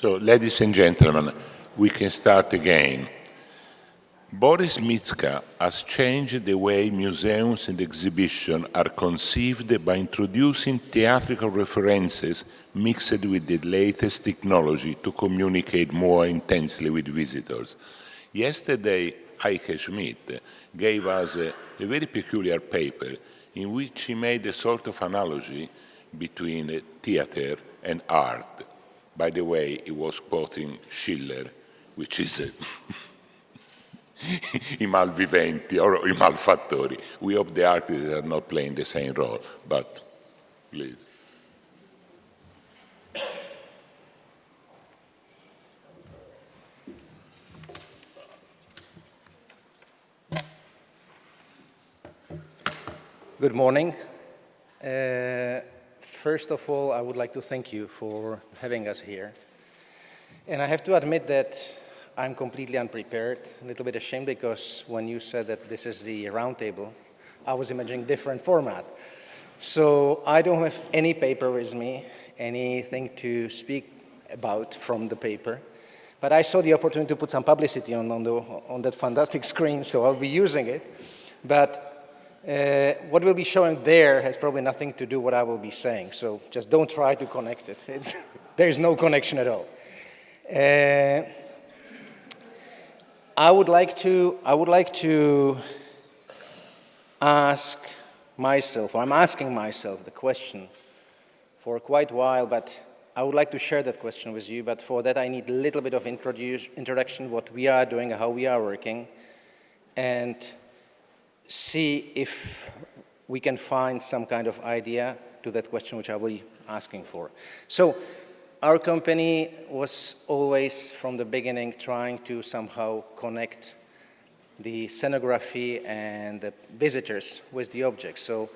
So, ladies and gentlemen, we can start again. Boris Micka has changed the way museums and exhibitions are conceived by introducing theatrical references mixed with the latest technology to communicate more intensely with visitors. Yesterday, Heike Schmidt gave us a very peculiar paper in which he made a sort of analogy between theater and art. By the way, he was quoting Schiller, which is I malviventi or I malfattori. We hope the artists are not playing the same role, but please. Good morning. First of all, I would like to thank you for having us here. And I have to admit that I'm completely unprepared, a little bit ashamed, because when you said that this is the round table, I was imagining different format. So I don't have any paper with me, anything to speak about from the paper. But I saw the opportunity to put some publicity on that fantastic screen, so I'll be using it. But what we'll be showing there has probably nothing to do with what I will be saying, so just don't try to connect it. There's no connection at all. I would like to ask myself, or I'm asking myself the question for quite a while, but I would like to share that question with you, but for that I need a little bit of introduction, what we are doing, how we are working, and see if we can find some kind of idea to that question which I will be asking for. So our company was always from the beginning trying to somehow connect the scenography and the visitors with the objects. So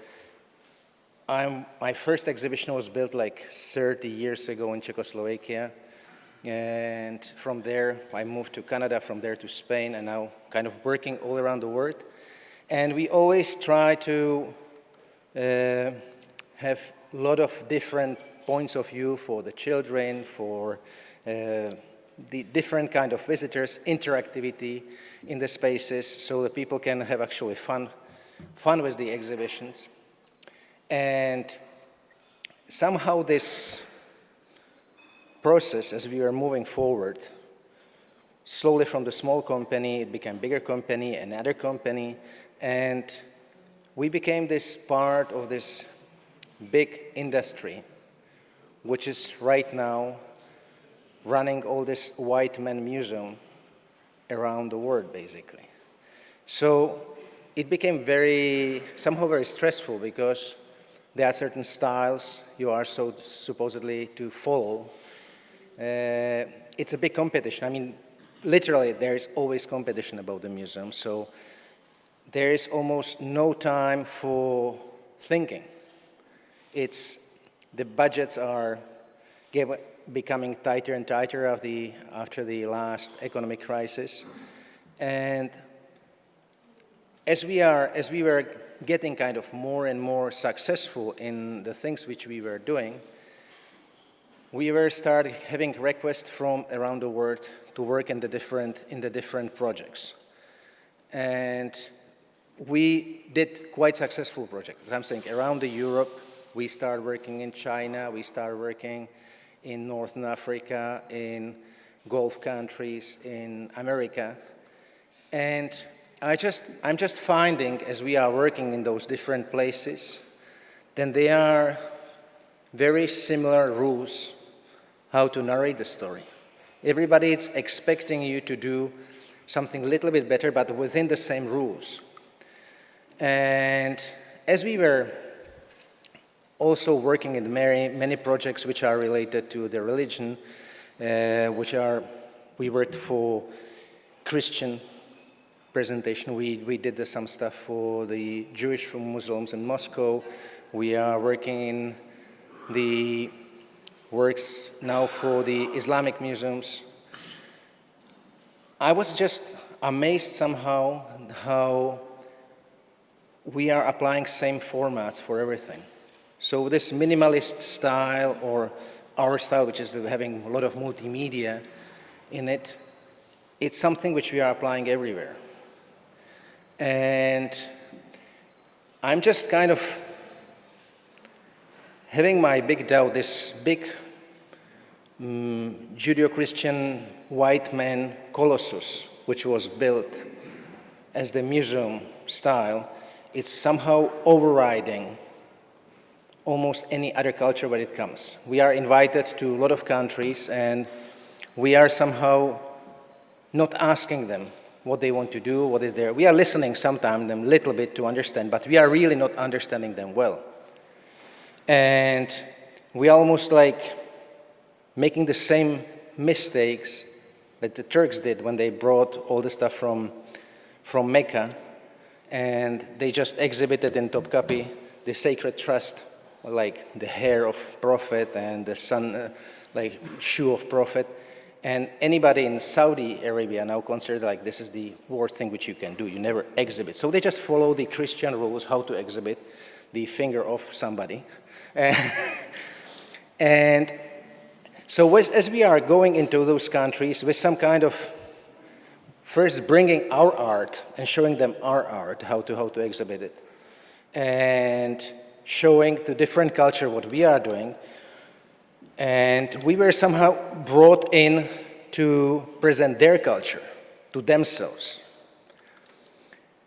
my first exhibition was built like 30 years ago in Czechoslovakia, and from there I moved to Canada, from there to Spain, and now kind of working all around the world. And we always try to have a lot of different points of view for the children, for the different kind of visitors, interactivity in the spaces, so that people can have actually fun with the exhibitions. And somehow this process, as we were moving forward, slowly from the small company, it became bigger company, another company, and we became this part of this big industry, which is right now running all this white man museum around the world, basically. So it became somehow very stressful, because there are certain styles you are so supposedly to follow. It's a big competition. I mean, literally, there is always competition about the museum. So there is almost no time for thinking. The budgets are becoming tighter and tighter after the last economic crisis. And as we were getting kind of more and more successful in the things which we were doing, we were starting having requests from around the world to work in the different projects. And we did quite successful projects. I'm saying around Europe, we started working in China, we started working in Northern Africa, in Gulf countries, in America. And I'm just finding, as we are working in those different places, then there are very similar rules how to narrate the story. Everybody is expecting you to do something a little bit better, but within the same rules. And as we were also working in many projects which are related to the religion, we worked for Christian presentation. We did some stuff for the Jewish Muslims in Moscow. We are working in the works now for the Islamic museums. I was just amazed somehow how we are applying same formats for everything. So this minimalist style or our style, which is having a lot of multimedia in it, it's something which we are applying everywhere. And I'm just kind of having my big doubt, this big Judeo-Christian white man colossus, which was built as the museum style, it's somehow overriding almost any other culture where it comes. We are invited to a lot of countries, and we are somehow not asking them what they want to do, what is there. We are listening sometimes them a little bit to understand, but we are really not understanding them well. And we are almost like making the same mistakes that the Turks did when they brought all the stuff from Mecca, and they just exhibited in Topkapi the sacred trust, like the hair of Prophet and the sun, like shoe of Prophet. And anybody in Saudi Arabia now considered like this is the worst thing which you can do. You never exhibit. So they just follow the Christian rules how to exhibit the finger of somebody. And so as we are going into those countries with some kind of first bringing our art and showing them our art, how to exhibit it, and showing to different culture what we are doing, and we were somehow brought in to present their culture to themselves.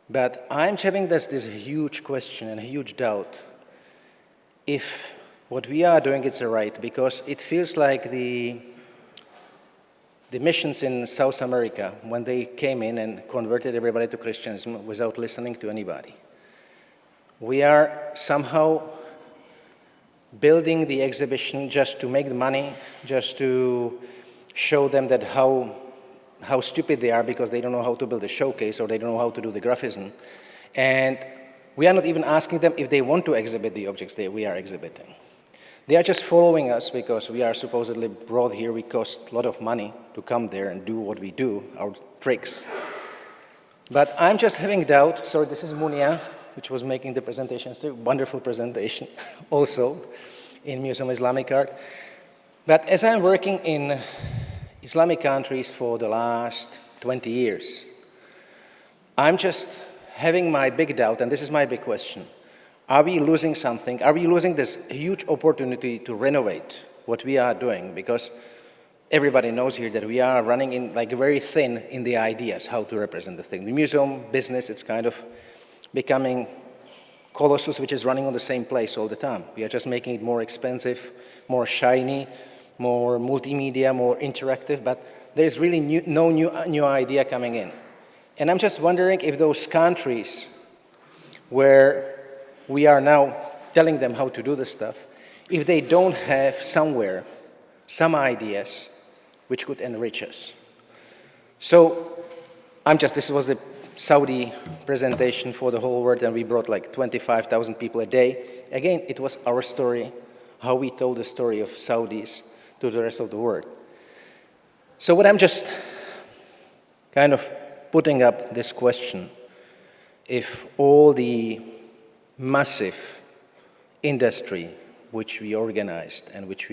But I'm having this huge question and a huge doubt if what we are doing is right, because it feels like the missions in South America, when they came in and converted everybody to Christianism without listening to anybody. We are somehow building the exhibition just to make the money, just to show them that how stupid they are because they don't know how to build a showcase or they don't know how to do the graphism. And we are not even asking them if they want to exhibit the objects that we are exhibiting. They are just following us because we are supposedly brought here. We cost a lot of money to come there and do what we do, our tricks. But I'm just having doubt. Sorry, this is Munia, which was making the presentation. It's a wonderful presentation also in Museum of Islamic Art. But as I'm working in Islamic countries for the last 20 years, I'm just having my big doubt, and this is my big question. Are we losing something? Are we losing this huge opportunity to renovate what we are doing? Because everybody knows here that we are running in like very thin in the ideas how to represent the thing. The museum business, it's kind of becoming colossus which is running on the same place all the time. We are just making it more expensive, more shiny, more multimedia, more interactive, but there's really no new idea coming in. And I'm just wondering if those countries where we are now telling them how to do this stuff, if they don't have somewhere some ideas which could enrich us. So this was the Saudi presentation for the whole world, and we brought like 25,000 people a day. Again, it was our story, how we told the story of Saudis to the rest of the world. So what I'm just kind of putting up this question, if all the massive industry which we organized and which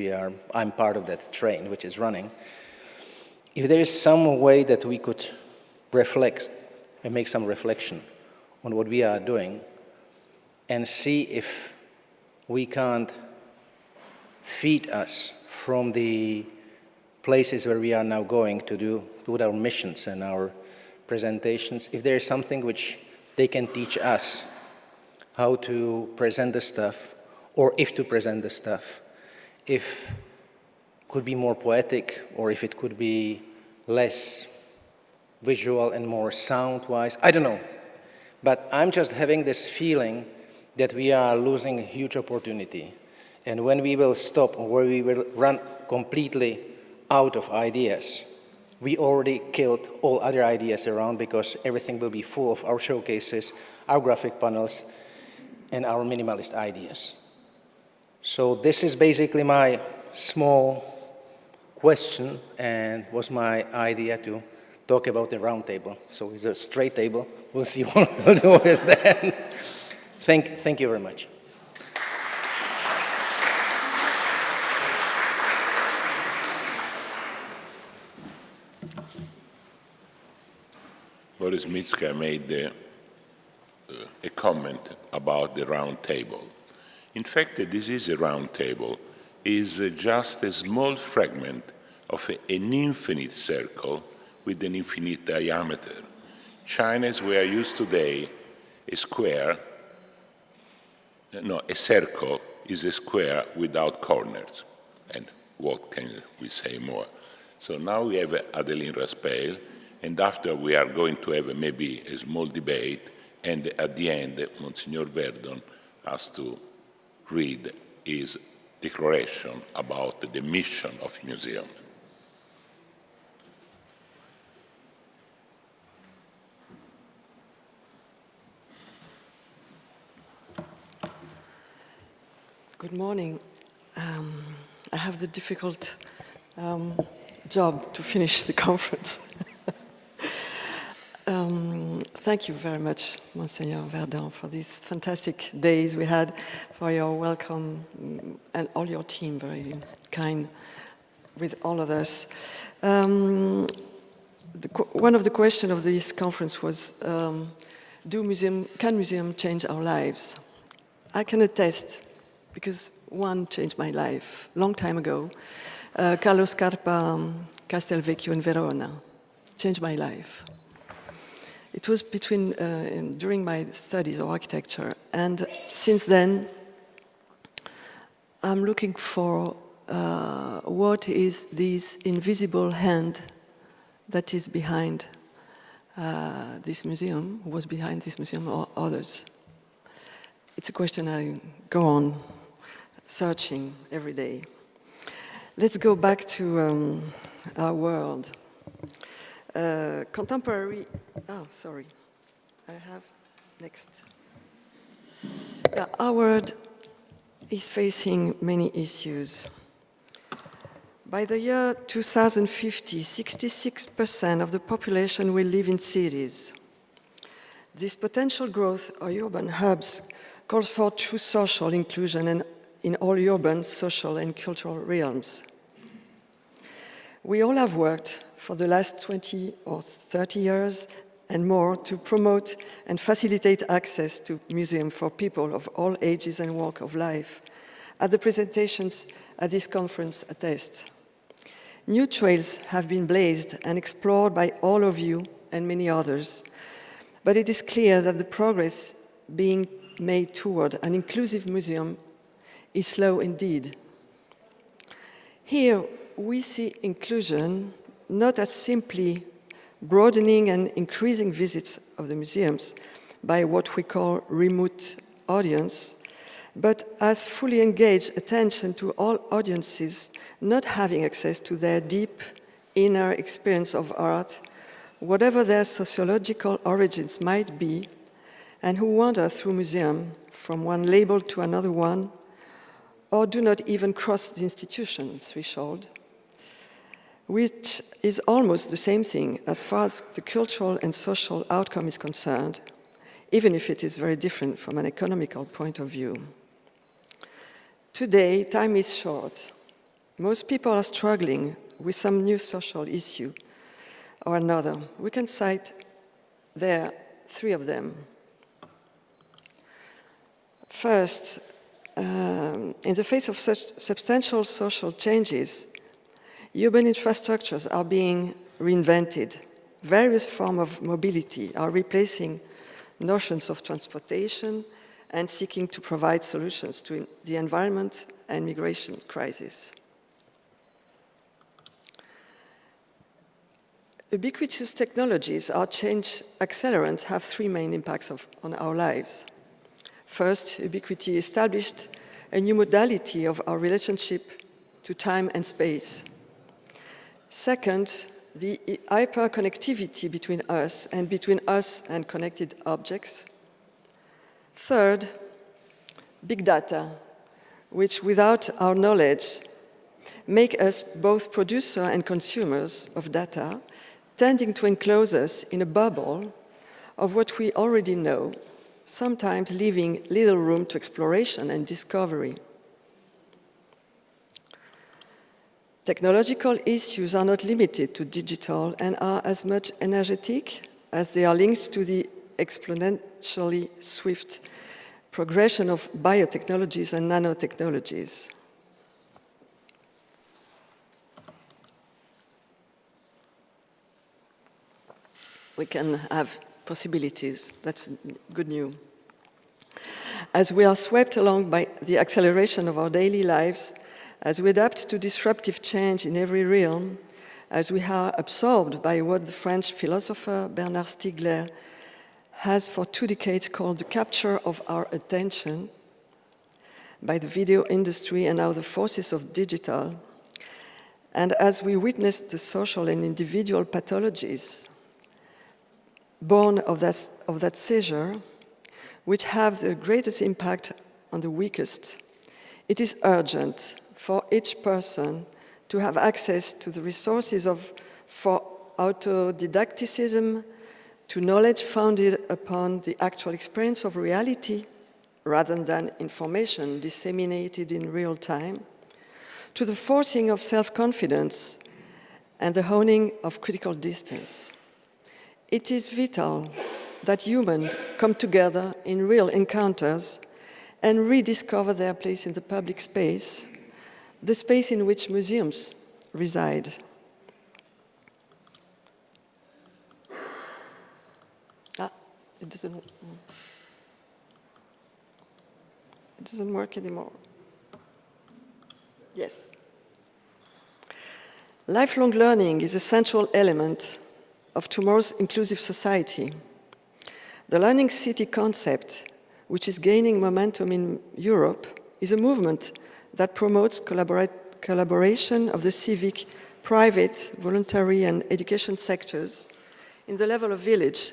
I'm part of that train which is running, if there is some way that we could reflect and make some reflection on what we are doing and see if we can't feed us from the places where we are now going to do with our missions and our presentations, if there is something which they can teach us how to present the stuff, or if to present the stuff, if it could be more poetic, or if it could be less visual and more sound-wise, I don't know. But I'm just having this feeling that we are losing a huge opportunity. And when we will stop, or when we will run completely out of ideas, we already killed all other ideas around because everything will be full of our showcases, our graphic panels, and our minimalist ideas. So this is basically my small question and was my idea to talk about the round table. So it's a straight table. We'll see what we'll do with that. Thank you very much. Boris Micka made a comment about the round table. In fact, this is a round table. Is just a small fragment of an infinite circle with an infinite diameter. China, as we are used today, a circle is a square without corners. And what can we say more? So now we have Adeline Rispal, and after we are going to have maybe a small debate, and at the end, Monsignor Verdon has to read his declaration about the mission of museums. Good morning. I have the difficult job to finish the conference. Thank you very much, Monsignor Verdon, for these fantastic days we had, for your welcome, and all your team, very kind with all of us. One of the questions of this conference was, can museum change our lives? I can attest, because one changed my life long time ago. Carlo Scarpa Castelvecchio in Verona changed my life. It was during my studies of architecture, and since then I'm looking for what is this invisible hand that is behind this museum, was behind this museum, or others. It's a question I go on searching every day. Let's go back to our world. Contemporary, I have next. Our world is facing many issues. By the year 2050, 66% of the population will live in cities. This potential growth of urban hubs calls for true social inclusion and in all urban, social, and cultural realms. We all have worked for the last 20 or 30 years and more to promote and facilitate access to museums for people of all ages and walk of life, as the presentations at this conference attest. New trails have been blazed and explored by all of you and many others, but it is clear that the progress being made toward an inclusive museum is slow indeed. Here we see inclusion not as simply broadening and increasing visits of the museums by what we call remote audience, but as fully engaged attention to all audiences not having access to their deep inner experience of art, whatever their sociological origins might be, and who wander through museum from one label to another one, or do not even cross the institution threshold, which is almost the same thing as far as the cultural and social outcome is concerned, even if it is very different from an economical point of view. Today, time is short. Most people are struggling with some new social issue or another. We can cite there 3 of them. First, in the face of such substantial social changes, urban infrastructures are being reinvented. Various forms of mobility are replacing notions of transportation and seeking to provide solutions to the environment and migration crisis. Ubiquitous technologies, our change accelerants, have 3 main impacts on our lives. First, ubiquity established a new modality of our relationship to time and space. Second, the hyperconnectivity between us and connected objects. Third, big data, which without our knowledge make us both producer and consumers of data, tending to enclose us in a bubble of what we already know, sometimes leaving little room to exploration and discovery. Technological issues are not limited to digital and are as much energetic as they are linked to the exponentially swift progression of biotechnologies and nanotechnologies. We can have possibilities. That's good news. As we are swept along by the acceleration of our daily lives, as we adapt to disruptive change in every realm, as we are absorbed by what the French philosopher Bernard Stiegler has for 2 decades called the capture of our attention by the video industry and now the forces of digital, and as we witness the social and individual pathologies born of that seizure, which have the greatest impact on the weakest, it is urgent for each person to have access to the resources for autodidacticism, to knowledge founded upon the actual experience of reality, rather than information disseminated in real time, to the forcing of self-confidence and the honing of critical distance. It is vital that humans come together in real encounters and rediscover their place in the public space, the space in which museums reside. It doesn't work anymore. Yes. Lifelong learning is a central element of tomorrow's inclusive society. The Learning City concept, which is gaining momentum in Europe, is a movement that promotes collaboration of the civic, private, voluntary, and education sectors in the level of village,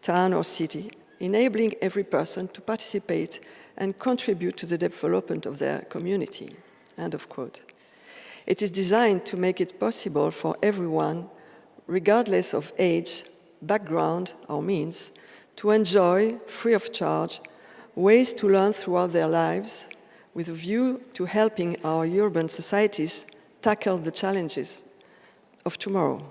town, or city, enabling every person to participate and contribute to the development of their community. End of quote. It is designed to make it possible for everyone, regardless of age, background, or means, to enjoy, free of charge, ways to learn throughout their lives, with a view to helping our urban societies tackle the challenges of tomorrow.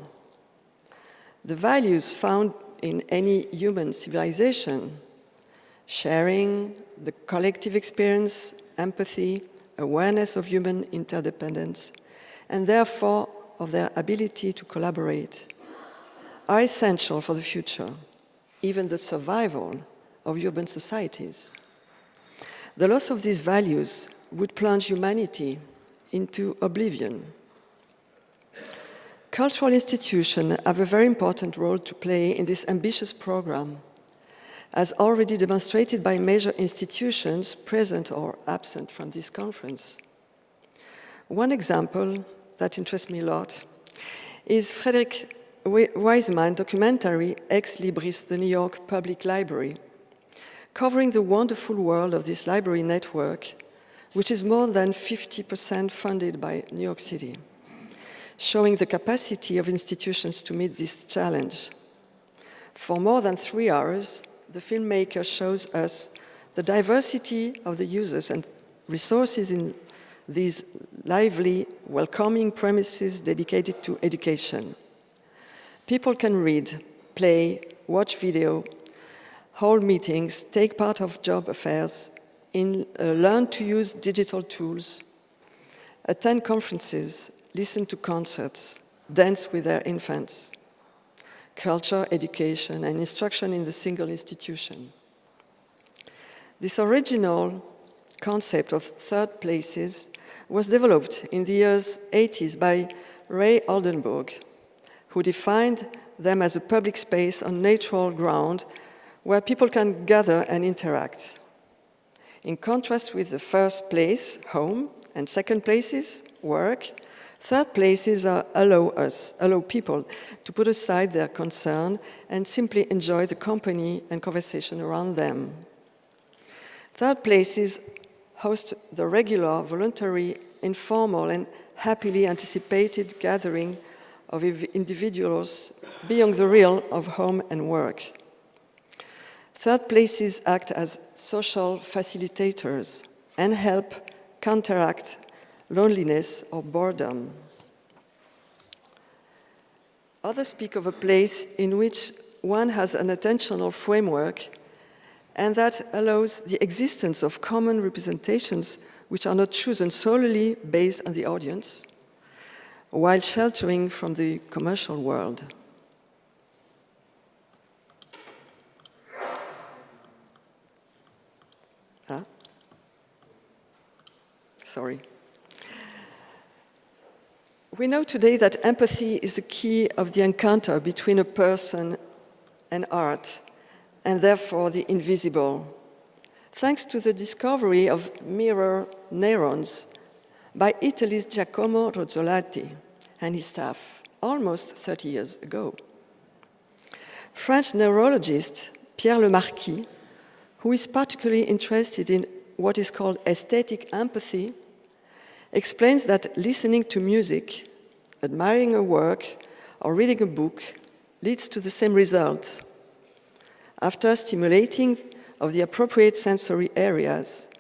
The values found in any human civilization, sharing, the collective experience, empathy, awareness of human interdependence, and therefore of their ability to collaborate, are essential for the future, even the survival of urban societies. The loss of these values would plunge humanity into oblivion. Cultural institutions have a very important role to play in this ambitious program, as already demonstrated by major institutions present or absent from this conference. One example that interests me a lot is Frederick Wiseman's documentary Ex Libris, the New York Public Library, covering the wonderful world of this library network, which is more than 50% funded by New York City, showing the capacity of institutions to meet this challenge. For more than 3 hours, the filmmaker shows us the diversity of the users and resources in these lively, welcoming premises dedicated to education. People can read, play, watch video, hold meetings, take part of job affairs, learn to use digital tools, attend conferences, listen to concerts, dance with their infants, culture, education, and instruction in the single institution. This original concept of third places was developed in the years 80s by Ray Oldenburg, who defined them as a public space on natural ground where people can gather and interact. In contrast with the first place, home, and second places, work, third places allow people to put aside their concern and simply enjoy the company and conversation around them. Third places host the regular, voluntary, informal, and happily anticipated gathering of individuals beyond the realm of home and work. Third places act as social facilitators and help counteract loneliness or boredom. Others speak of a place in which one has an attentional framework, and that allows the existence of common representations which are not chosen solely based on the audience, while sheltering from the commercial world. Sorry. We know today that empathy is the key of the encounter between a person and art, and therefore the invisible, thanks to the discovery of mirror neurons by Italy's Giacomo Rozzolatti and his staff almost 30 years ago. French neurologist Pierre Le Marquis, who is particularly interested in what is called aesthetic empathy, explains that listening to music, admiring a work, or reading a book leads to the same result. After stimulating of the appropriate sensory areas,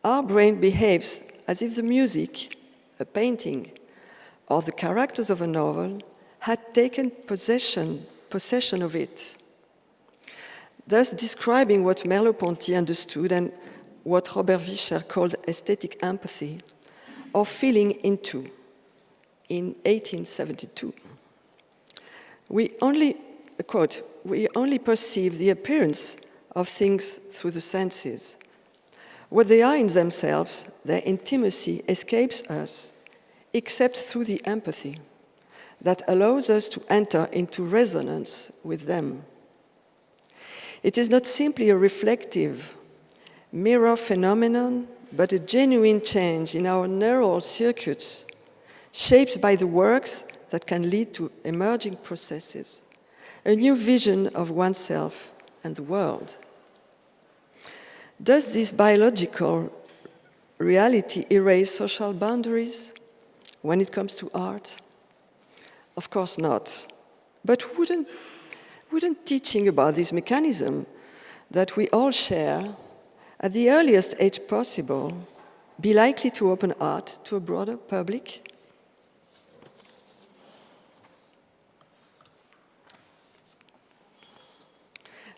our brain behaves as if the music, a painting, or the characters of a novel had taken possession of it, thus describing what Merleau-Ponty understood and what Robert Vischer called aesthetic empathy, or feeling into, in 1872. We only perceive the appearance of things through the senses. What they are in themselves, their intimacy escapes us, except through the empathy that allows us to enter into resonance with them. It is not simply a reflective mirror phenomenon, but a genuine change in our neural circuits, shaped by the works that can lead to emerging processes, a new vision of oneself and the world. Does this biological reality erase social boundaries when it comes to art? Of course not. But wouldn't teaching about this mechanism that we all share at the earliest age possible be likely to open art to a broader public?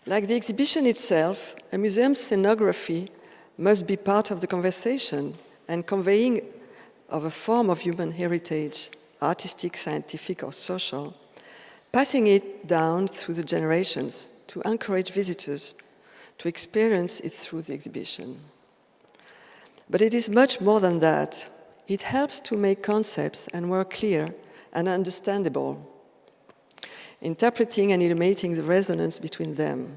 Like the exhibition itself, a museum's scenography must be part of the conversation and conveying of a form of human heritage, artistic, scientific, or social, passing it down through the generations to encourage visitors to experience it through the exhibition. But it is much more than that. It helps to make concepts and work clear and understandable, interpreting and illuminating the resonance between them.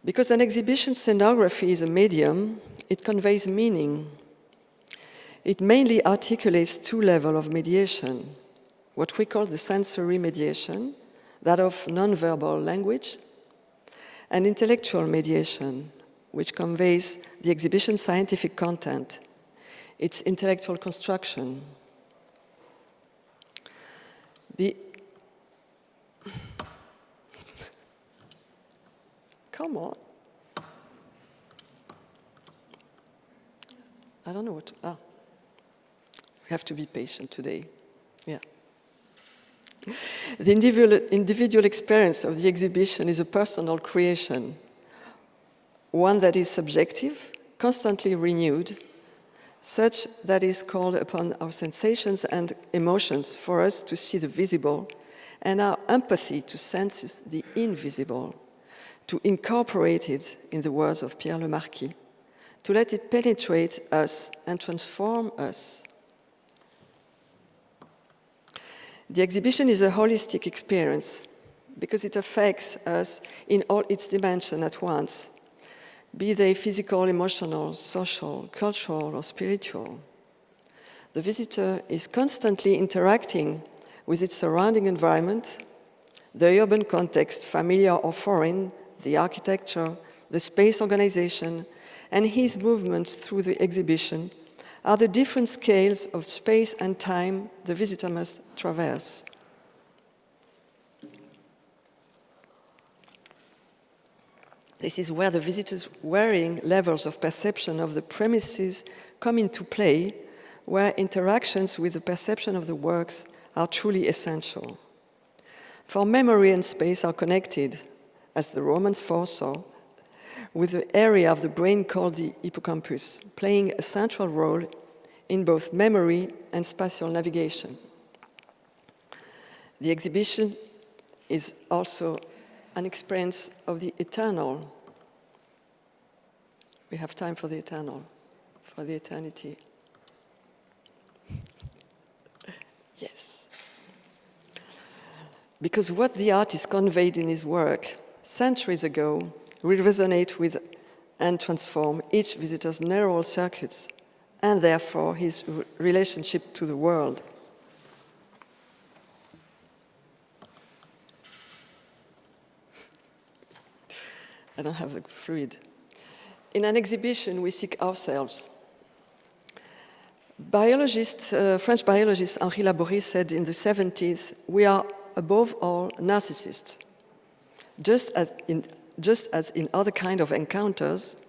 Because an exhibition scenography is a medium, it conveys meaning. It mainly articulates two levels of mediation, what we call the sensory mediation, that of nonverbal language, and intellectual mediation, which conveys the exhibition's scientific content, its intellectual construction. Come on. I don't know what we have to be patient today. Yeah. The individual experience of the exhibition is a personal creation, one that is subjective, constantly renewed, such that is called upon our sensations and emotions for us to see the visible, and our empathy to sense the invisible, to incorporate it, in the words of Pierre Le Marquis, to let it penetrate us and transform us. The exhibition is a holistic experience because it affects us in all its dimensions at once, be they physical, emotional, social, cultural, or spiritual. The visitor is constantly interacting with its surrounding environment, the urban context, familiar or foreign, the architecture, the space organization, and his movements through the exhibition are the different scales of space and time the visitor must traverse. This is where the visitor's varying levels of perception of the premises come into play, where interactions with the perception of the works are truly essential. For memory and space are connected, as the Romans foresaw, with the area of the brain called the hippocampus, playing a central role in both memory and spatial navigation. The exhibition is also an experience of the eternal. We have time for the eternal, for the eternity. Yes. Because what the artist conveyed in his work centuries ago will resonate with and transform each visitor's neural circuits and therefore his relationship to the world. I don't have the fluid. In an exhibition, we seek ourselves. French biologist Henri Laborie said in the 70s, we are above all narcissists. Just as in other kinds of encounters,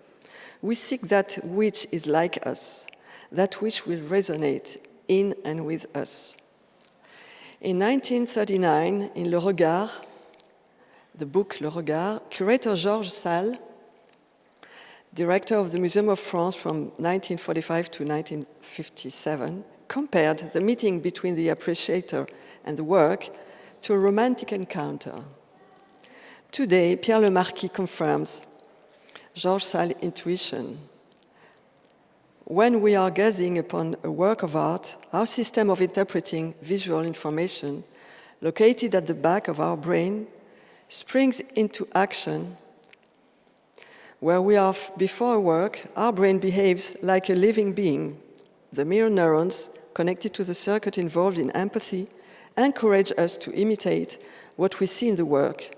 we seek that which is like us, that which will resonate in and with us. In 1939, in Le Regard, the book Le Regard, curator Georges Salle, director of the Museum of France from 1945 to 1957, compared the meeting between the appreciator and the work to a romantic encounter. Today, Pierre Le Marquis confirms Georges Salle's intuition. When we are gazing upon a work of art, our system of interpreting visual information, located at the back of our brain, springs into action. Where we are before a work, our brain behaves like a living being. The mirror neurons connected to the circuit involved in empathy encourage us to imitate what we see in the work,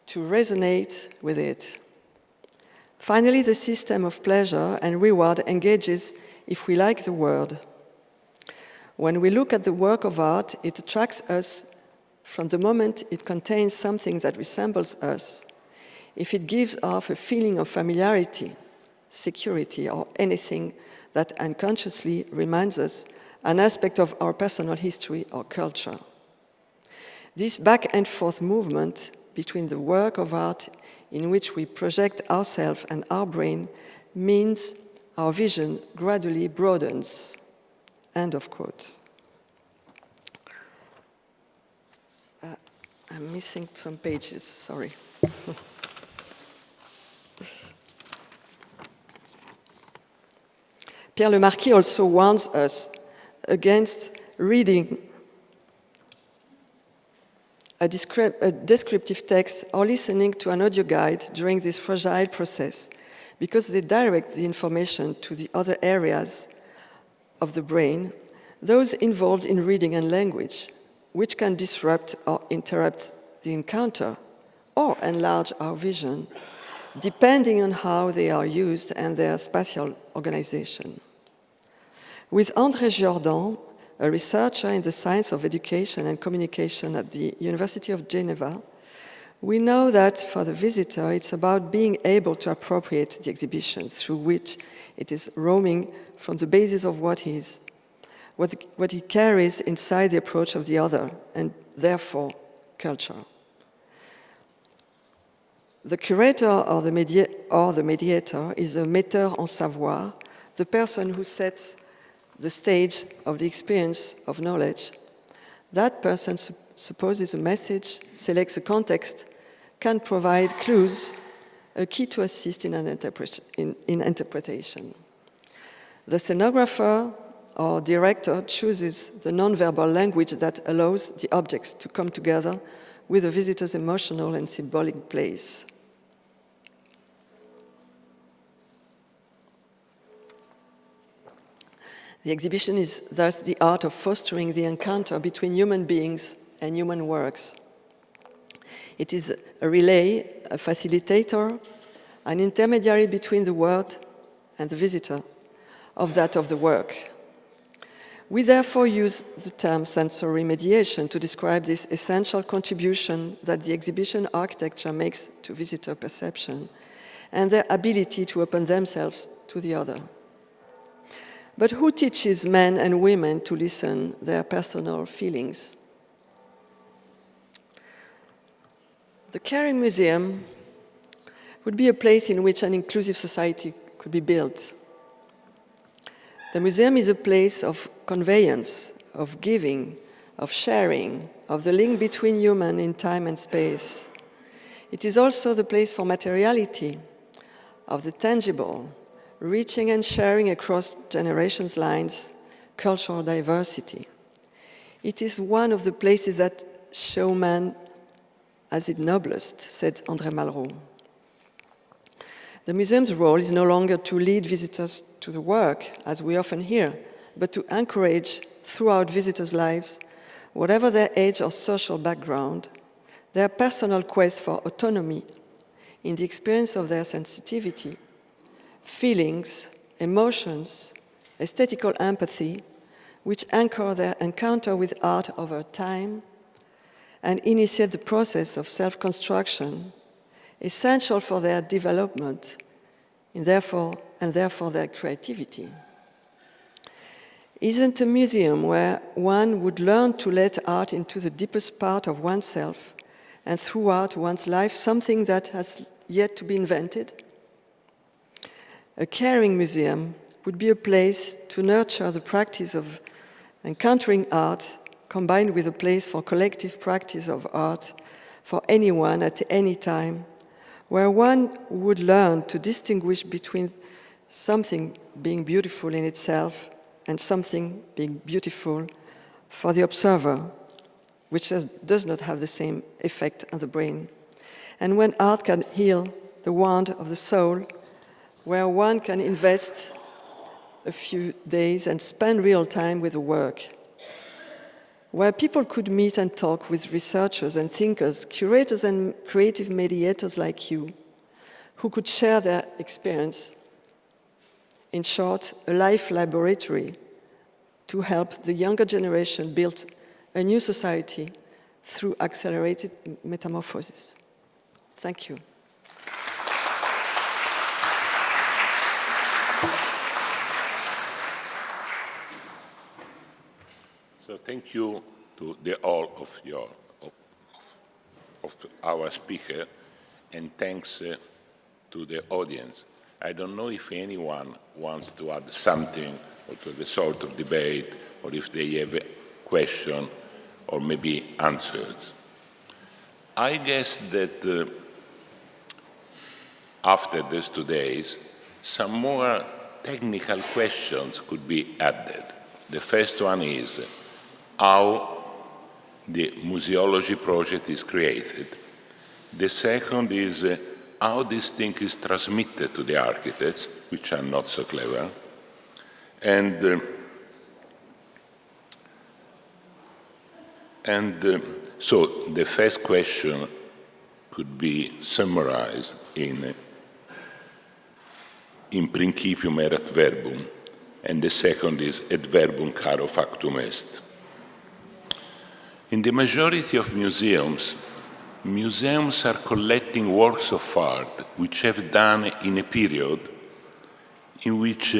to resonate with it. Finally, the system of pleasure and reward engages if we like the word. When we look at the work of art, it attracts us from the moment it contains something that resembles us. If it gives off a feeling of familiarity, security, or anything that unconsciously reminds us an aspect of our personal history or culture. This back and forth movement between the work of art in which we project ourselves and our brain means our vision gradually broadens. End of quote. I'm missing some pages, sorry. Pierre Le Marquis also warns us against reading a descriptive text or listening to an audio guide during this fragile process, because they direct the information to the other areas of the brain, those involved in reading and language, which can disrupt or interrupt the encounter or enlarge our vision, depending on how they are used and their spatial organization. With André Jordan, a researcher in the science of education and communication at the University of Geneva, we know that for the visitor, it's about being able to appropriate the exhibition through which it is roaming from the basis of what he carries inside the approach of the other, and therefore culture. The curator or the mediator is a metteur en savoir, the person who sets the stage of the experience of knowledge. That person supposes a message, selects a context, can provide clues, a key to assist in interpretation. The scenographer or director chooses the non-verbal language that allows the objects to come together with the visitor's emotional and symbolic place. The exhibition is thus the art of fostering the encounter between human beings and human works. It is a relay, a facilitator, an intermediary between the world and the visitor of that of the work. We therefore use the term sensory mediation to describe this essential contribution that the exhibition architecture makes to visitor perception and their ability to open themselves to the other. But who teaches men and women to listen their personal feelings? The Caring Museum would be a place in which an inclusive society could be built. The museum is a place of conveyance, of giving, of sharing, of the link between human in time and space. It is also the place for materiality, of the tangible, reaching and sharing across generations lines, cultural diversity. It is one of the places that show man as its noblest, said André Malraux. The museum's role is no longer to lead visitors to the work, as we often hear, but to encourage throughout visitors' lives, whatever their age or social background, their personal quest for autonomy in the experience of their sensitivity, feelings, emotions, aesthetical empathy, which anchor their encounter with art over time and initiate the process of self-construction, essential for their development and therefore their creativity. Isn't a museum where one would learn to let art into the deepest part of oneself and throughout one's life something that has yet to be invented? A caring museum would be a place to nurture the practice of encountering art combined with a place for collective practice of art for anyone at any time, where one would learn to distinguish between something being beautiful in itself and something being beautiful for the observer, which does not have the same effect on the brain. And when art can heal the wound of the soul, where one can invest a few days and spend real time with the work, where people could meet and talk with researchers and thinkers, curators and creative mediators like you, who could share their experience. In short, a life laboratory to help the younger generation build a new society through accelerated metamorphosis. Thank you. So thank you to all of our speaker, and thanks to the audience. I don't know if anyone wants to add something or to the sort of debate, or if they have a question or maybe answers. I guess that after these 2 days, some more technical questions could be added. The first one is how the museology project is created. The second is how this thing is transmitted to the architects, which are not so clever. And so the first question could be summarized in principium erat verbum, and the second is et verbum caro factum est. In the majority of museums are collecting works of art which have done in a period in which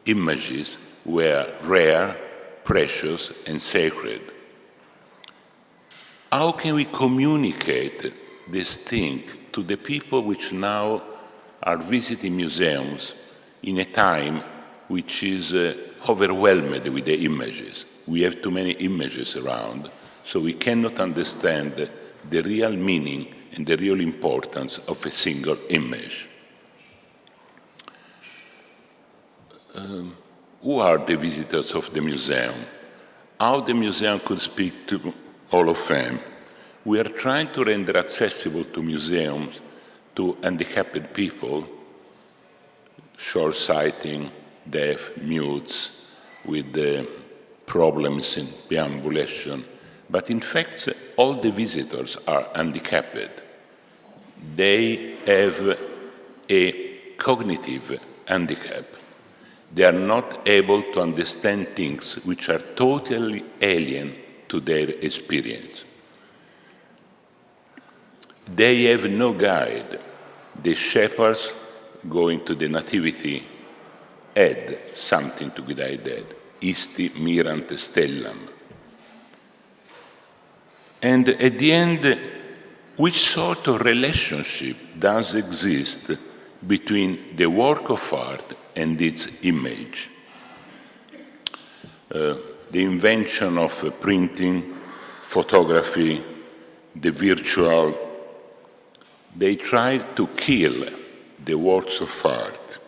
images were rare, precious, and sacred. How can we communicate this thing to the people which now are visiting museums in a time which is overwhelmed with the images? We have too many images around, so we cannot understand the real meaning and the real importance of a single image. Who are the visitors of the museum? How the museum could speak to all of them? We are trying to render accessible to museums to handicapped people, short-sighted, deaf, mutes, with problems in deambulation. But in fact, all the visitors are handicapped. They have a cognitive handicap. They are not able to understand things which are totally alien to their experience. They have no guide. The shepherds going to the nativity had something to guide that. Isti mirant stellam. And at the end, which sort of relationship does exist between the work of art and its image? The invention of printing, photography, the virtual, they tried to kill the works of art,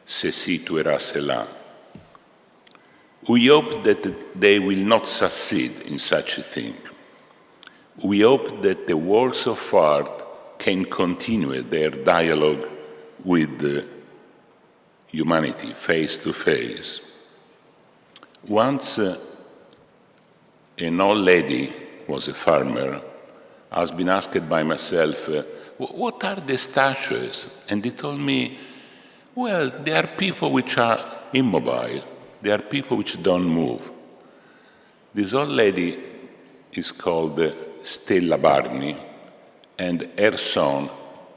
ceci tuera cela. We hope that they will not succeed in such a thing. We hope that the works of art can continue their dialogue with humanity, face to face. Once, an old lady, who was a farmer, has been asked by myself, what are the statues? And he told me, well, they are people which are immobile. They are people which don't move. This old lady is called Stella Barney, and her son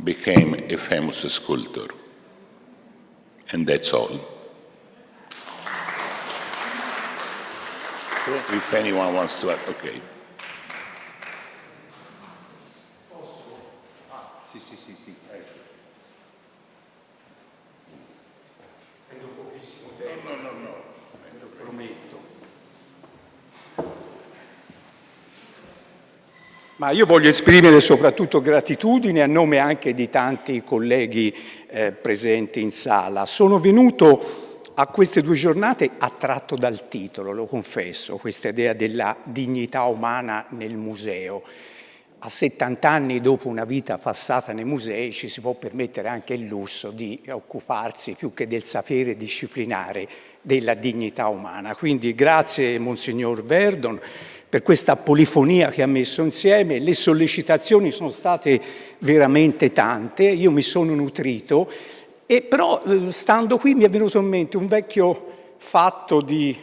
became a famous sculptor. And that's all. If anyone wants to add, okay. Sì. Vedo pochissimo tempo. No. Lo prometto. Ma io voglio esprimere soprattutto gratitudine a nome anche di tanti colleghi presenti in sala. Sono venuto a queste 2 giornate attratto dal titolo, lo confesso, questa idea della dignità umana nel museo. A 70 anni, dopo una vita passata nei musei, ci si può permettere anche il lusso di occuparsi, più che del sapere disciplinare, della dignità umana. Quindi grazie, Monsignor Verdon, per questa polifonia che ha messo insieme. Le sollecitazioni sono state veramente tante, io mi sono nutrito, e però stando qui mi è venuto in mente un vecchio fatto di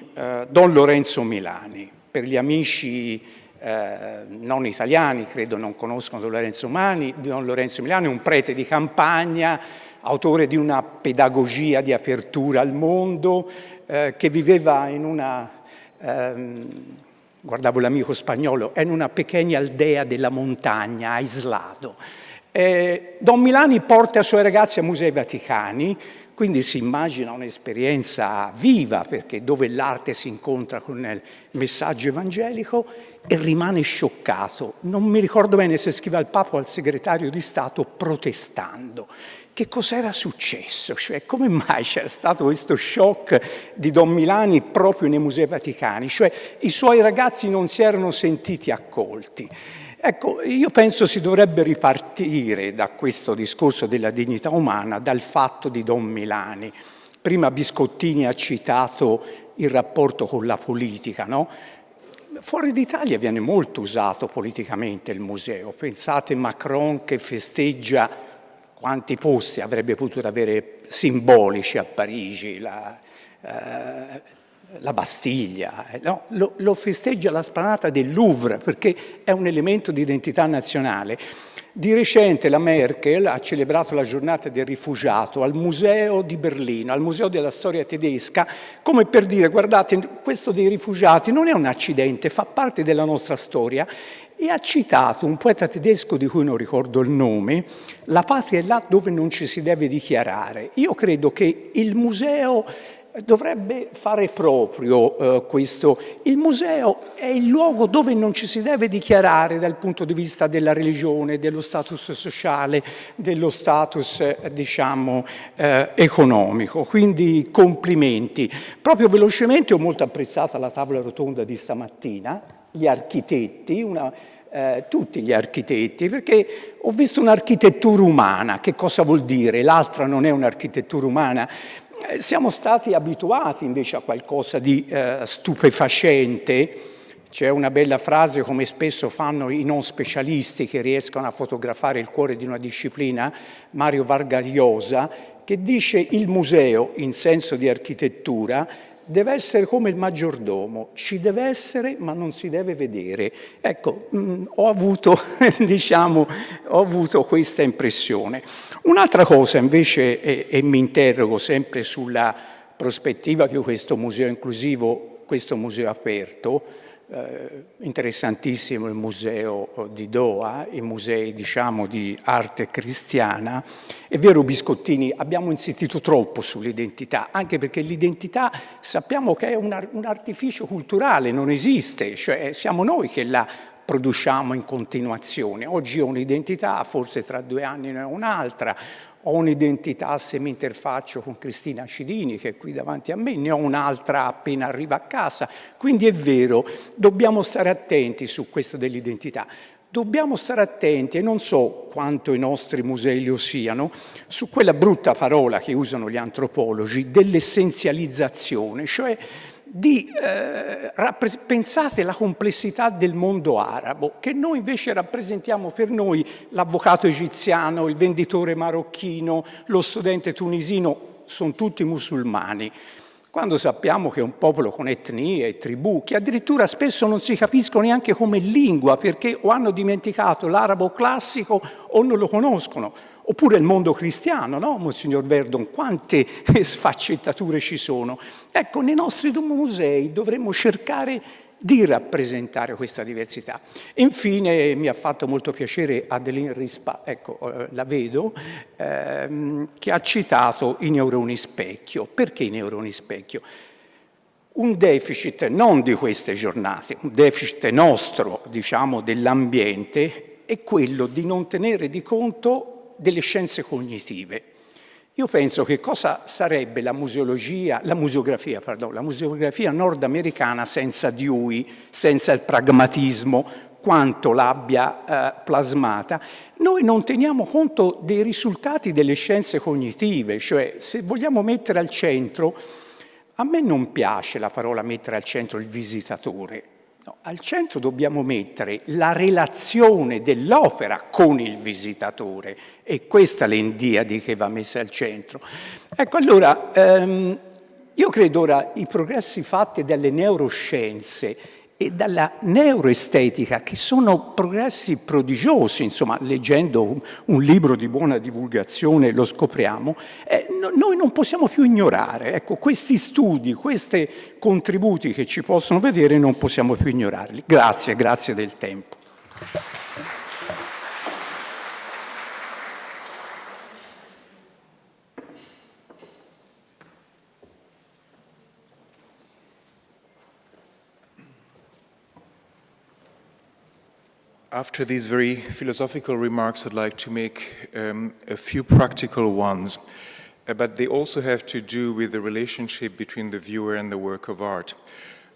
Don Lorenzo Milani. Per gli amici non italiani, credo non conoscono Don Lorenzo Milani, un prete di campagna, autore di una pedagogia di apertura al mondo, che viveva in una, guardavo l'amico spagnolo, in una piccola aldea della montagna, a Islado. Don Milani porta i suoi ragazzi a Musei Vaticani, quindi si immagina un'esperienza viva, perché dove l'arte si incontra con il messaggio evangelico, e rimane scioccato. Non mi ricordo bene se scrive al Papa o al segretario di Stato protestando. Che cos'era successo? Cioè, come mai c'era stato questo shock di Don Milani proprio nei Musei Vaticani? Cioè, i suoi ragazzi non si erano sentiti accolti. Ecco, io penso si dovrebbe ripartire da questo discorso della dignità umana, dal fatto di Don Milani. Prima Biscottini ha citato il rapporto con la politica, no? Fuori d'Italia viene molto usato politicamente il museo. Pensate Macron che festeggia, quanti posti avrebbe potuto avere simbolici a Parigi, la Bastiglia, no? Lo festeggia alla splanata del Louvre perché è un elemento di identità nazionale. Di recente la Merkel ha celebrato la giornata del rifugiato al Museo di Berlino, al Museo della Storia Tedesca, come per dire, guardate, questo dei rifugiati non è un accidente, fa parte della nostra storia, e ha citato un poeta tedesco di cui non ricordo il nome: la patria è là dove non ci si deve dichiarare. Io credo che il museo dovrebbe fare proprio questo. Il museo è il luogo dove non ci si deve dichiarare dal punto di vista della religione, dello status sociale, dello status, economico. Quindi complimenti. Proprio velocemente ho molto apprezzata la tavola rotonda di stamattina, gli architetti, tutti gli architetti, perché ho visto un'architettura umana. Che cosa vuol dire? L'altra non è un'architettura umana. Siamo stati abituati invece a qualcosa di stupefacente. C'è una bella frase, come spesso fanno i non specialisti che riescono a fotografare il cuore di una disciplina, Mario Vargas Llosa, che dice: il museo, in senso di architettura, deve essere come il maggiordomo, ci deve essere ma non si deve vedere. Ecco, ho avuto questa impressione. Un'altra cosa invece, e mi interrogo sempre sulla prospettiva di questo museo inclusivo, questo museo aperto, interessantissimo il museo di Doha, i musei diciamo di arte cristiana. È vero Biscottini, abbiamo insistito troppo sull'identità, anche perché l'identità sappiamo che è un artificio culturale, non esiste, cioè siamo noi che la produciamo in continuazione. Oggi ho un'identità, forse tra 2 anni ne ho un'altra, ho un'identità se mi interfaccio con Cristina Cidini, che è qui davanti a me, ne ho un'altra appena arriva a casa. Quindi è vero, dobbiamo stare attenti su questo dell'identità. Dobbiamo stare attenti, e non so quanto i nostri musei lo siano, su quella brutta parola che usano gli antropologi, dell'essenzializzazione, cioè pensate la complessità del mondo arabo, che noi invece rappresentiamo per noi l'avvocato egiziano, il venditore marocchino, lo studente tunisino, sono tutti musulmani. Quando sappiamo che è un popolo con etnie e tribù, che addirittura spesso non si capiscono neanche come lingua, perché o hanno dimenticato l'arabo classico o non lo conoscono. Oppure il mondo cristiano, no, Monsignor Verdon? Quante sfaccettature ci sono? Ecco, nei nostri musei dovremmo cercare di rappresentare questa diversità. Infine, mi ha fatto molto piacere Adeline Rispal, ecco, la vedo, che ha citato i neuroni specchio. Perché i neuroni specchio? Un deficit non di queste giornate, un deficit nostro, diciamo, dell'ambiente, è quello di non tenere di conto delle scienze cognitive. Io penso che cosa sarebbe la museografia nordamericana senza Dewey, senza il pragmatismo, quanto l'abbia plasmata. Noi non teniamo conto dei risultati delle scienze cognitive, cioè se vogliamo mettere al centro, a me non piace la parola mettere al centro il visitatore. No, al centro dobbiamo mettere la relazione dell'opera con il visitatore, e questa è l'endiadi che va messa al centro. Ecco, allora, io credo ora i progressi fatti dalle neuroscienze e dalla neuroestetica, che sono progressi prodigiosi, insomma, leggendo un libro di buona divulgazione lo scopriamo, noi non possiamo più ignorare. Ecco, questi studi, questi contributi che ci possono vedere, non possiamo più ignorarli. Grazie, grazie del tempo. After these very philosophical remarks, I'd like to make a few practical ones, but they also have to do with the relationship between the viewer and the work of art.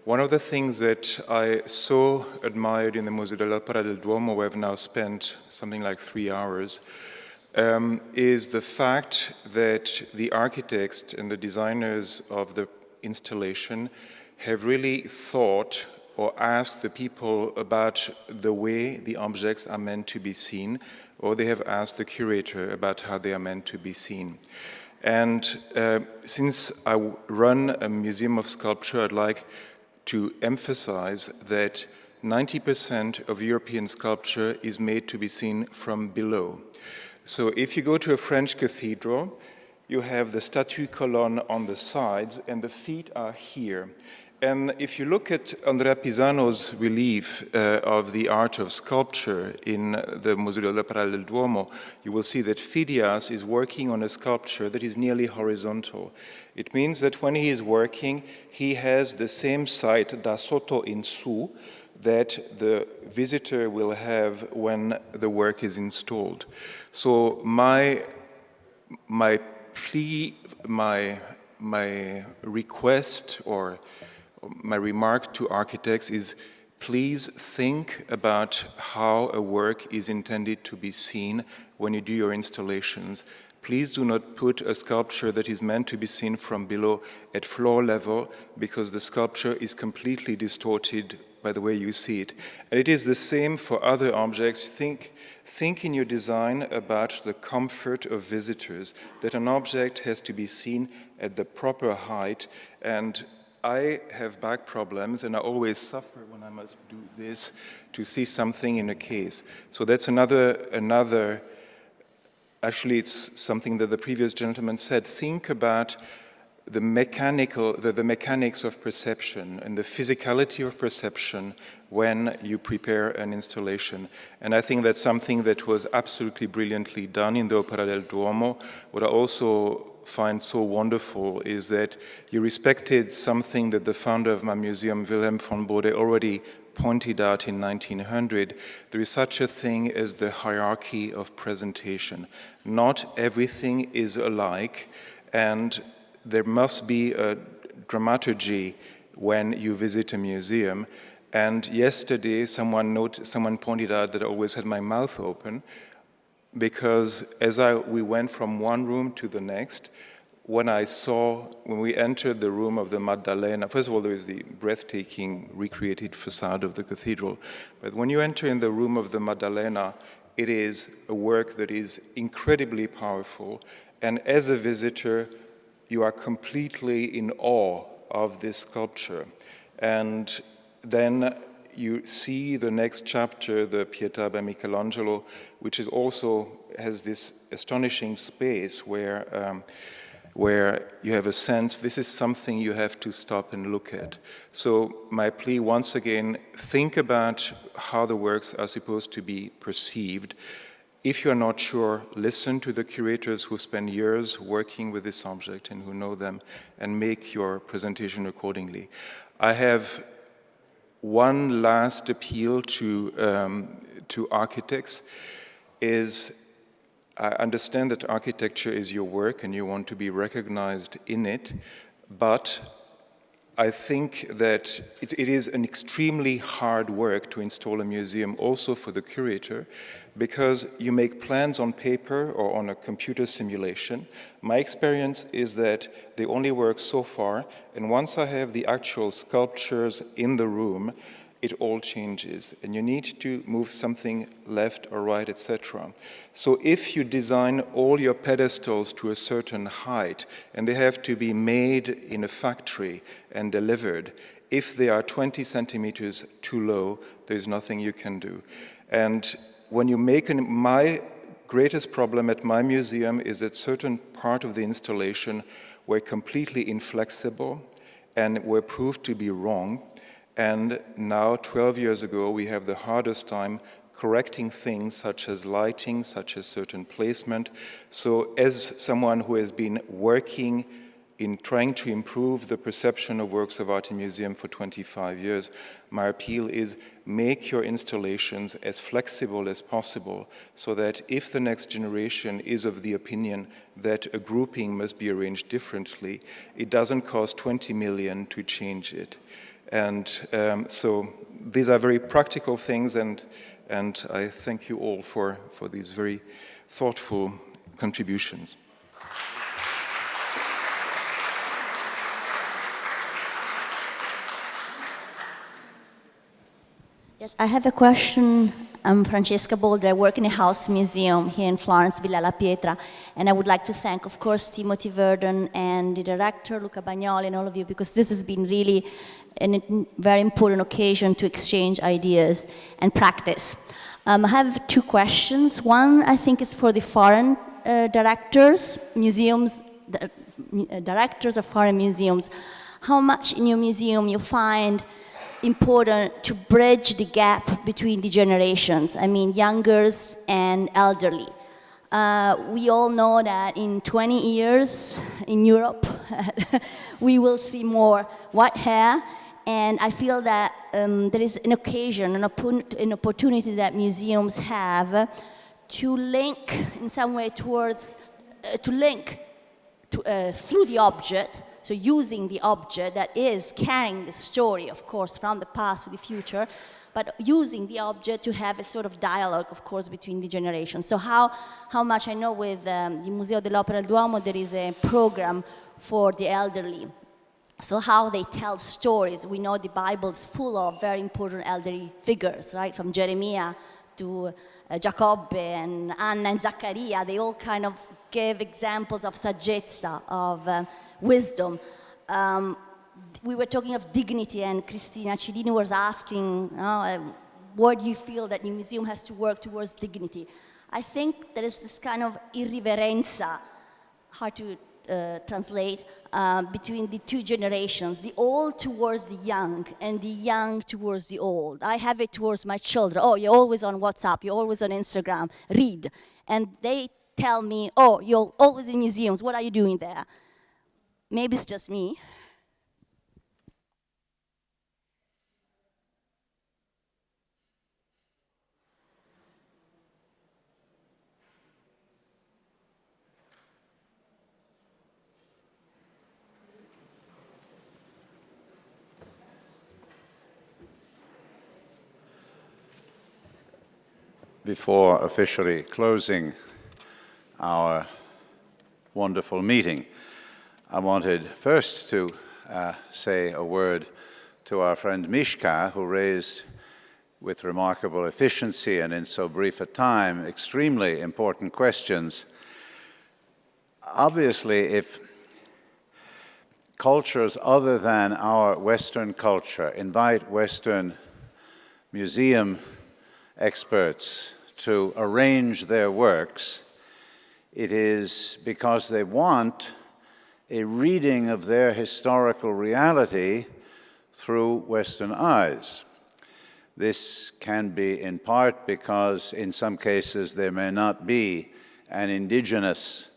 One of the things that I so admired in the Museo dell'Opera del Duomo, where I've now spent something like 3 hours, is the fact that the architects and the designers of the installation have really thought or ask the people about the way the objects are meant to be seen, or they have asked the curator about how they are meant to be seen. And since I run a museum of sculpture, I'd like to emphasize that 90% of European sculpture is made to be seen from below. So if you go to a French cathedral, you have the statue colonne on the sides, and the feet are here. And if you look at Andrea Pisano's relief of the art of sculpture in the Museo dell'Opera del Duomo, you will see that Phidias is working on a sculpture that is nearly horizontal. It means that when he is working, he has the same sight, da sotto in su, that the visitor will have when the work is installed. So my plea, my request, or my remark to architects is, please think about how a work is intended to be seen when you do your installations. Please do not put a sculpture that is meant to be seen from below at floor level, because the sculpture is completely distorted by the way you see it. And it is the same for other objects. Think in your design about the comfort of visitors, that an object has to be seen at the proper height. And I have back problems, and I always suffer when I must do this to see something in a case. So that's another. Actually, it's something that the previous gentleman said. Think about the mechanics of perception and the physicality of perception when you prepare an installation. And I think that's something that was absolutely brilliantly done in the Opera del Duomo. What I also find so wonderful is that you respected something that the founder of my museum, Wilhelm von Bode, already pointed out in 1900. There is such a thing as the hierarchy of presentation. Not everything is alike, and there must be a dramaturgy when you visit a museum. And yesterday, someone pointed out that I always had my mouth open, because as we went from one room to the next, when we entered the room of the Maddalena, first of all, there is the breathtaking recreated facade of the cathedral, but when you enter in the room of the Maddalena, it is a work that is incredibly powerful, and as a visitor, you are completely in awe of this sculpture. And then you see the next chapter, the Pietà by Michelangelo, which is also has this astonishing space where you have a sense this is something you have to stop and look at. So my plea, once again, think about how the works are supposed to be perceived. If you're not sure, listen to the curators who spend years working with this object and who know them, and make your presentation accordingly. I have one last appeal to architects is, I understand that architecture is your work and you want to be recognized in it, but I think that it is an extremely hard work to install a museum also for the curator, because you make plans on paper or on a computer simulation. My experience is that they only work so far, and once I have the actual sculptures in the room, it all changes, and you need to move something left or right, etc. So if you design all your pedestals to a certain height, and they have to be made in a factory and delivered, if they are 20 centimeters too low, there's nothing you can do. And when you make my greatest problem at my museum is that certain part of the installation were completely inflexible and were proved to be wrong. And now, 12 years ago, we have the hardest time correcting things such as lighting, such as certain placement. So as someone who has been working in trying to improve the perception of works of art in museum for 25 years, my appeal is make your installations as flexible as possible, so that if the next generation is of the opinion that a grouping must be arranged differently, it doesn't cost 20 million to change it. And so these are very practical things, and I thank you all for these very thoughtful contributions. Yes, I have a question. I'm Francesca Bolder. I work in a house museum here in Florence, Villa La Pietra, and I would like to thank, of course, Timothy Verdon and the director, Luca Bagnoli, and all of you, because this has been really a very important occasion to exchange ideas and practice. I have two questions. One, I think, is for the foreign directors, museums, directors of foreign museums. How much in your museum you find important to bridge the gap between the generations, I mean youngers and elderly. We all know that in 20 years in Europe, we will see more white hair, and I feel that there is an occasion, an opportunity that museums have to link in some way towards, through the object, so using the object that is carrying the story, of course, from the past to the future, but using the object to have a sort of dialogue, of course, between the generations. So how much I know with the Museo dell'Opera del Duomo, there is a program for the elderly. So how they tell stories. We know the Bible is full of very important elderly figures, right? From Jeremiah to Giacobbe and Anna and Zaccaria. They all kind of gave examples of saggezza, of wisdom. We were talking of dignity, and Cristina Cidini was asking, what do you feel that the museum has to work towards dignity? I think there is this kind of irriverenza, hard to translate between the two generations, the old towards the young and the young towards the old. I have it towards my children. Oh, you're always on WhatsApp, you're always on Instagram, read. And they tell me, oh, you're always in museums, what are you doing there? Maybe it's just me. Before officially closing our wonderful meeting, I wanted first to say a word to our friend Micka, who raised with remarkable efficiency and in so brief a time extremely important questions. Obviously, if cultures other than our Western culture invite Western museum experts to arrange their works, it is because they want a reading of their historical reality through Western eyes. This can be in part because in some cases there may not be an indigenous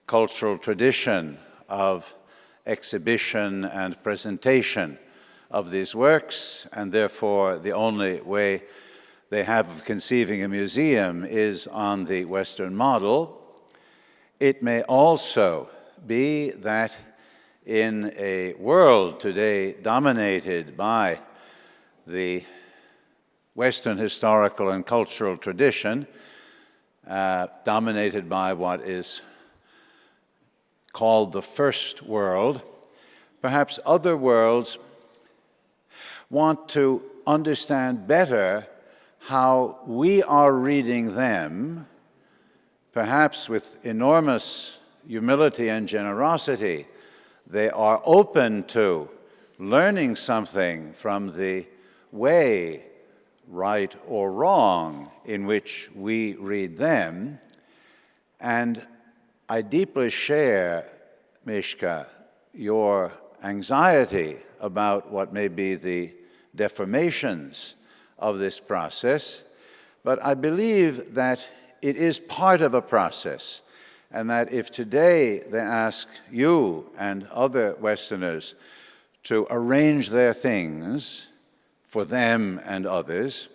cultural tradition of exhibition and presentation of these works, and therefore the only way they have of conceiving a museum is on the Western model. It may also be that in a world today dominated by the Western historical and cultural tradition, dominated by what is called the First World, perhaps other worlds want to understand better how we are reading them, perhaps with enormous humility and generosity. They are open to learning something from the way, right or wrong, in which we read them. And I deeply share, Micka, your anxiety about what may be the deformations of this process, but I believe that it is part of a process, and that if today they ask you and other Westerners to arrange their things for them and others,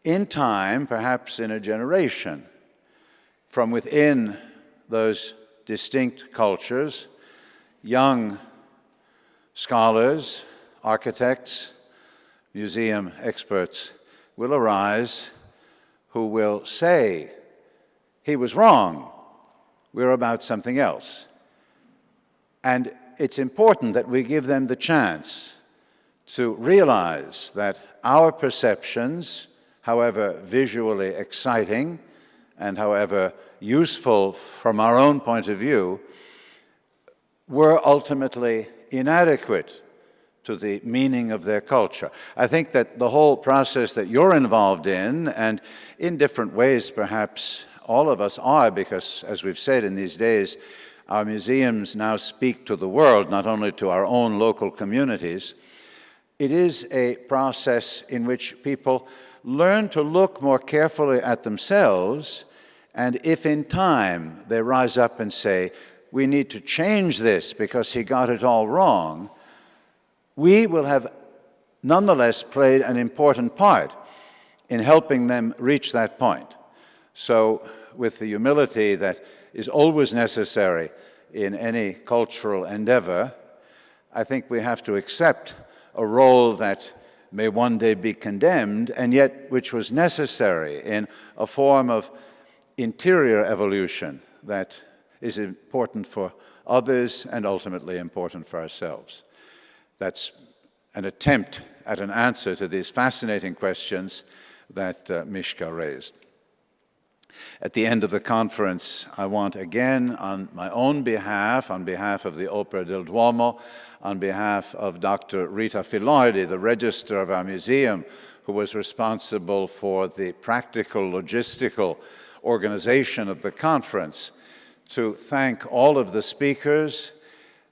in time, perhaps in a generation, from within those distinct cultures, young scholars, architects, museum experts will arise who will say, he was wrong, we're about something else. And it's important that we give them the chance to realize that our perceptions, however visually exciting and however useful from our own point of view, were ultimately inadequate to the meaning of their culture. I think that the whole process that you're involved in, and in different ways perhaps all of us are, because as we've said in these days, our museums now speak to the world, not only to our own local communities. It is a process in which people learn to look more carefully at themselves, and if in time they rise up and say, we need to change this because he got it all wrong, we will have nonetheless played an important part in helping them reach that point. So with the humility that is always necessary in any cultural endeavor, I think we have to accept a role that may one day be condemned, and yet which was necessary in a form of interior evolution that is important for others and ultimately important for ourselves. That's an attempt at an answer to these fascinating questions that Micka raised. At the end of the conference, I want again, on my own behalf, on behalf of the Opera del Duomo, on behalf of Dr. Rita Filordi, the registrar of our museum, who was responsible for the practical, logistical organization of the conference, to thank all of the speakers,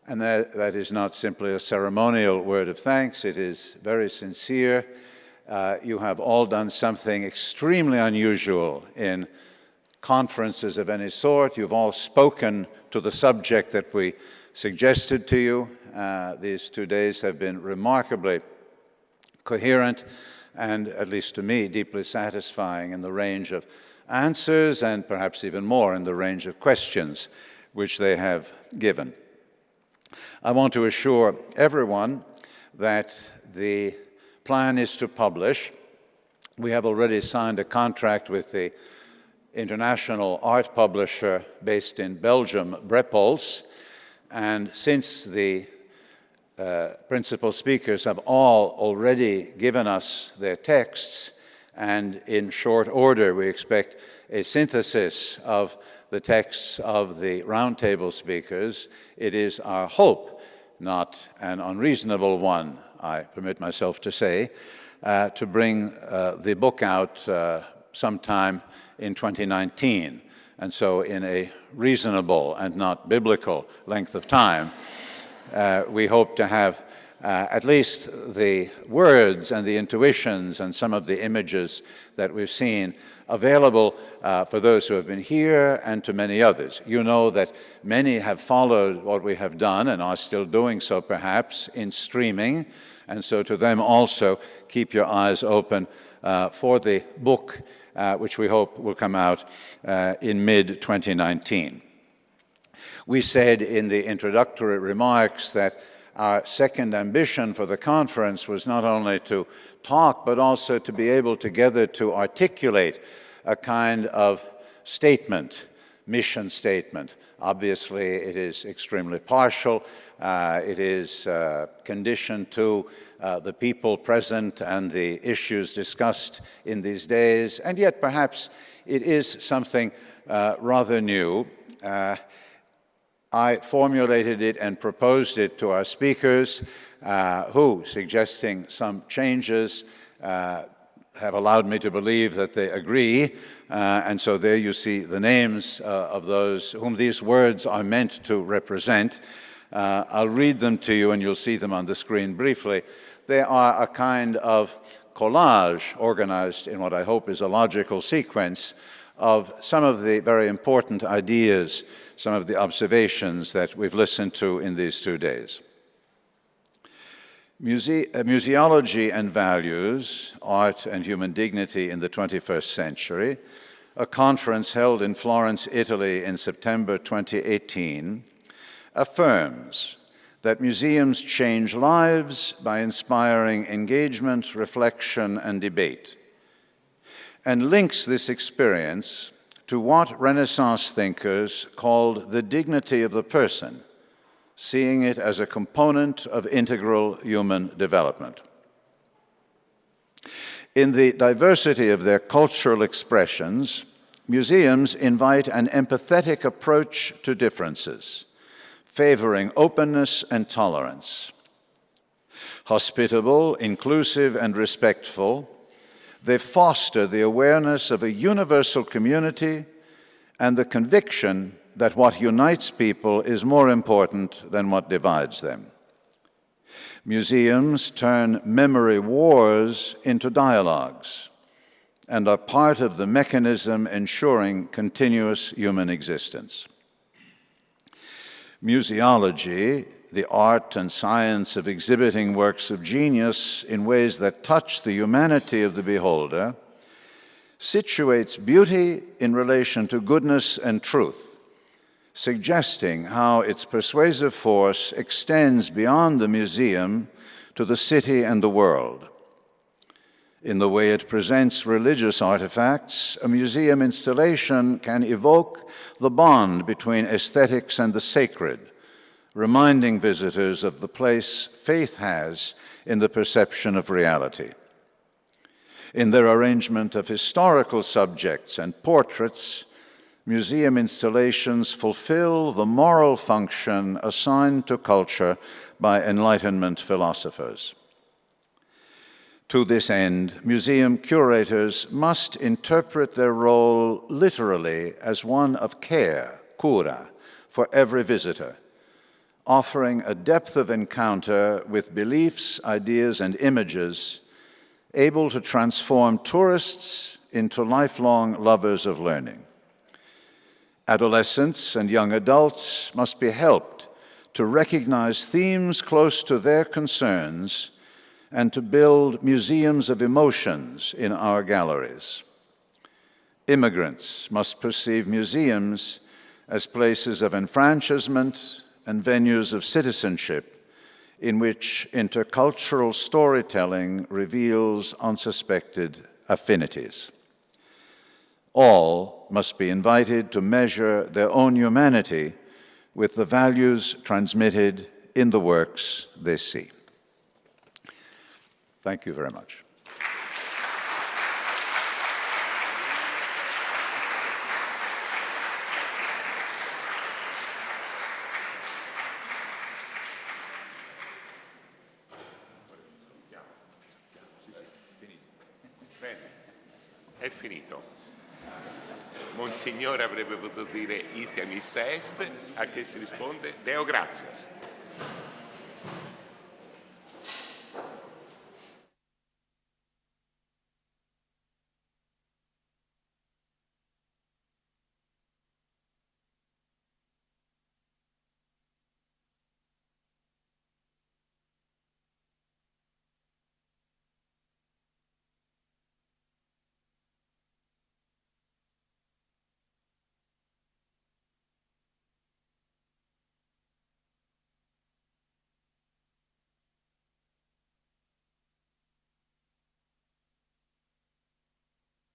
and that is not simply a ceremonial word of thanks, it is very sincere. You have all done something extremely unusual in conferences of any sort. You've all spoken to the subject that we suggested to you. These 2 days have been remarkably coherent and, at least to me, deeply satisfying in the range of answers and perhaps even more in the range of questions which they have given. I want to assure everyone that the plan is to publish. We have already signed a contract with the international art publisher based in Belgium, Brepols, and since the principal speakers have all already given us their texts, and in short order we expect a synthesis of the texts of the roundtable speakers, it is our hope, not an unreasonable one, I permit myself to say, to bring the book out sometime in 2019, and so in a reasonable and not biblical length of time. We hope to have at least the words and the intuitions and some of the images that we've seen available for those who have been here and to many others. You know that many have followed what we have done and are still doing so perhaps in streaming, and so to them also keep your eyes open for the book which we hope will come out in mid-2019. We said in the introductory remarks that our second ambition for the conference was not only to talk, but also to be able together to articulate a kind of statement, mission statement. Obviously, it is extremely partial. It is conditioned to the people present and the issues discussed in these days, and yet perhaps it is something rather new. I formulated it and proposed it to our speakers, who, suggesting some changes, have allowed me to believe that they agree, and so there you see the names of those whom these words are meant to represent. I'll read them to you and you'll see them on the screen briefly. They are a kind of collage organized in what I hope is a logical sequence of some of the very important ideas, some of the observations that we've listened to in these 2 days. Museology and Values, Art and Human Dignity in the 21st Century, a conference held in Florence, Italy in September 2018, affirms that museums change lives by inspiring engagement, reflection, and debate, and links this experience to what Renaissance thinkers called the dignity of the person, seeing it as a component of integral human development. In the diversity of their cultural expressions, museums invite an empathetic approach to differences, favoring openness and tolerance. Hospitable, inclusive, and respectful, they foster the awareness of a universal community and the conviction that what unites people is more important than what divides them. Museums turn memory wars into dialogues and are part of the mechanism ensuring continuous human existence. Museology, the art and science of exhibiting works of genius in ways that touch the humanity of the beholder, situates beauty in relation to goodness and truth, suggesting how its persuasive force extends beyond the museum to the city and the world. In the way it presents religious artifacts, a museum installation can evoke the bond between aesthetics and the sacred, reminding visitors of the place faith has in the perception of reality. In their arrangement of historical subjects and portraits, museum installations fulfill the moral function assigned to culture by Enlightenment philosophers. To this end, museum curators must interpret their role literally as one of care, cura, for every visitor, offering a depth of encounter with beliefs, ideas, and images able to transform tourists into lifelong lovers of learning. Adolescents and young adults must be helped to recognize themes close to their concerns and to build museums of emotions in our galleries. Immigrants must perceive museums as places of enfranchisement and venues of citizenship in which intercultural storytelling reveals unsuspected affinities. All must be invited to measure their own humanity with the values transmitted in the works they see. Thank you very much. È finito. Monsignore avrebbe potuto dire ite missa est, a che si risponde Deo gratias.